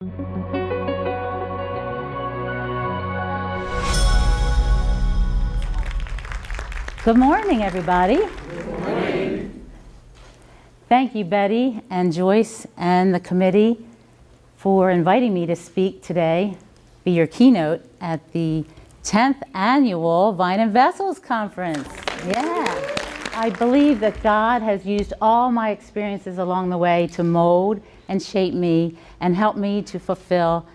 Good morning, everybody. Good morning. Thank you, Betty and Joyce and the committee for inviting me to speak today, be your keynote at the 10th Annual Vine and Vessels Conference. Yeah. I believe that God has used all my experiences along the way to mold and shape me and help me to fulfill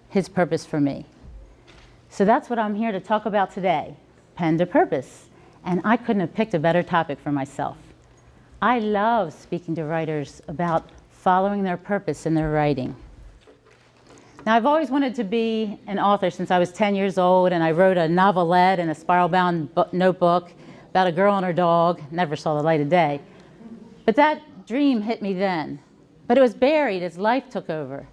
His purpose for me. So that's what I'm here to talk about today, pen to purpose. And I couldn't have picked a better topic for myself. I love speaking to writers about following their purpose in their writing. Now, I've always wanted to be an author since I was 10 years old, and I wrote a novelette in a spiral-bound notebook about a girl and her dog. Never saw the light of day. But that dream hit me then. But it was buried as life took over.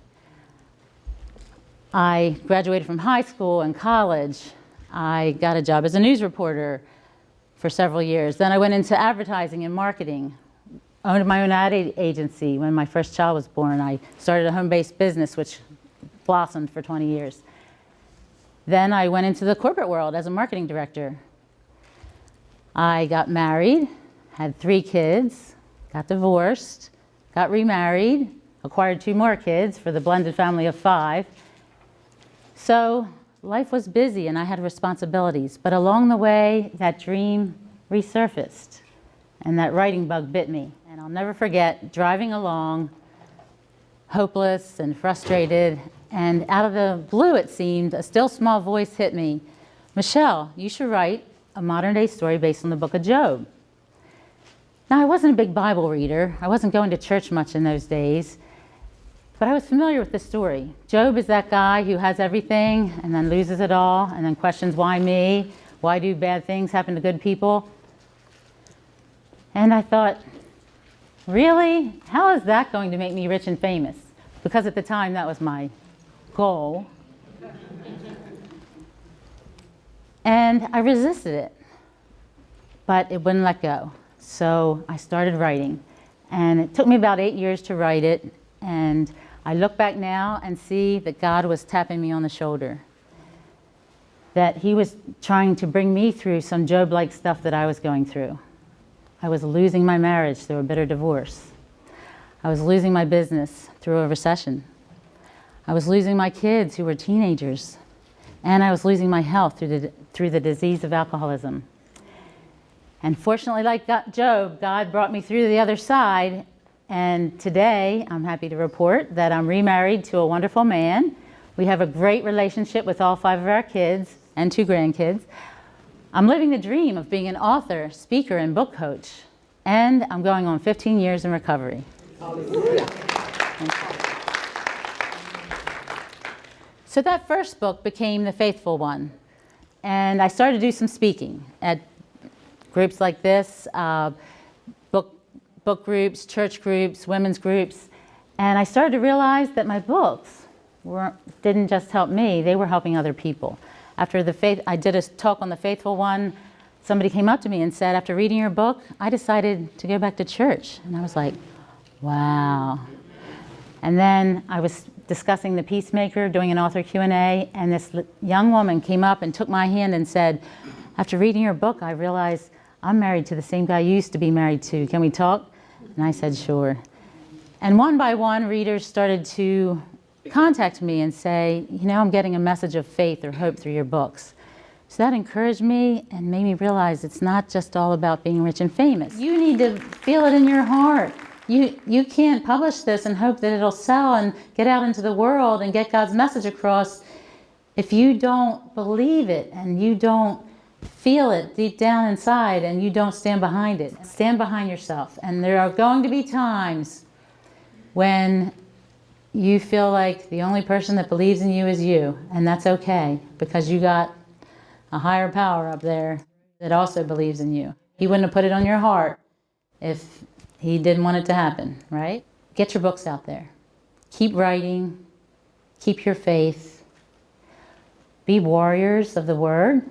I graduated from high school and college. I got a job as a news reporter for several years. Then I went into advertising and marketing. Owned my own ad agency when my first child was born. I started a home-based business which blossomed for 20 years. Then I went into the corporate world as a marketing director. I got married, had 3 kids, got divorced, got remarried, acquired 2 more kids for the blended family of 5. So life was busy and I had responsibilities, but along the way, that dream resurfaced and that writing bug bit me. And I'll never forget driving along, hopeless and frustrated, and out of the blue, it seemed, a still small voice hit me. Michele, you should write a modern day story based on the book of Job. Now, I wasn't a big Bible reader. I wasn't going to church much in those days. But I was familiar with the story. Job is that guy who has everything and then loses it all and then questions, why me? Why do bad things happen to good people? And I thought, really? How is that going to make me rich and famous? Because at the time, that was my goal. And I resisted it, but it wouldn't let go. So I started writing. And it took me about 8 years to write it. And I look back now and see that God was tapping me on the shoulder, that He was trying to bring me through some Job-like stuff that I was going through. I was losing my marriage through a bitter divorce. I was losing my business through a recession. I was losing my kids who were teenagers. And I was losing my health through the disease of alcoholism. And fortunately, like Job, God brought me through the other side. And today, I'm happy to report that I'm remarried to a wonderful man. We have a great relationship with all 5 of our kids and 2 grandkids. I'm living the dream of being an author, speaker, and book coach. And I'm going on 15 years in recovery. Hallelujah. So that first book became The Faithful One. And I started to do some speaking at groups like this, book groups, church groups, women's groups, and I started to realize that my books didn't just help me, they were helping other people. After I did a talk on The Faithful One, somebody came up to me and said, after reading your book, I decided to go back to church. And I was like, wow. And then I was discussing The Peacemaker, doing an author Q&A, and this young woman came up and took my hand and said, after reading your book, I realized I'm married to the same guy you used to be married to. Can we talk? And I said, sure. And one by one, readers started to contact me and say, you know, I'm getting a message of faith or hope through your books. So that encouraged me and made me realize it's not just all about being rich and famous. You need to feel it in your heart. You can't publish this and hope that it'll sell and get out into the world and get God's message across if you don't believe it and you don't feel it deep down inside and you don't stand behind it. Stand behind yourself. And there are going to be times when you feel like the only person that believes in you is you, and that's okay because you got a higher power up there that also believes in you. He wouldn't have put it on your heart if He didn't want it to happen, right? Get your books out there. Keep writing. Keep your faith. Be warriors of the Word.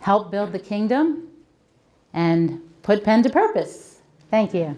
Help build the kingdom and put pen to purpose. Thank you.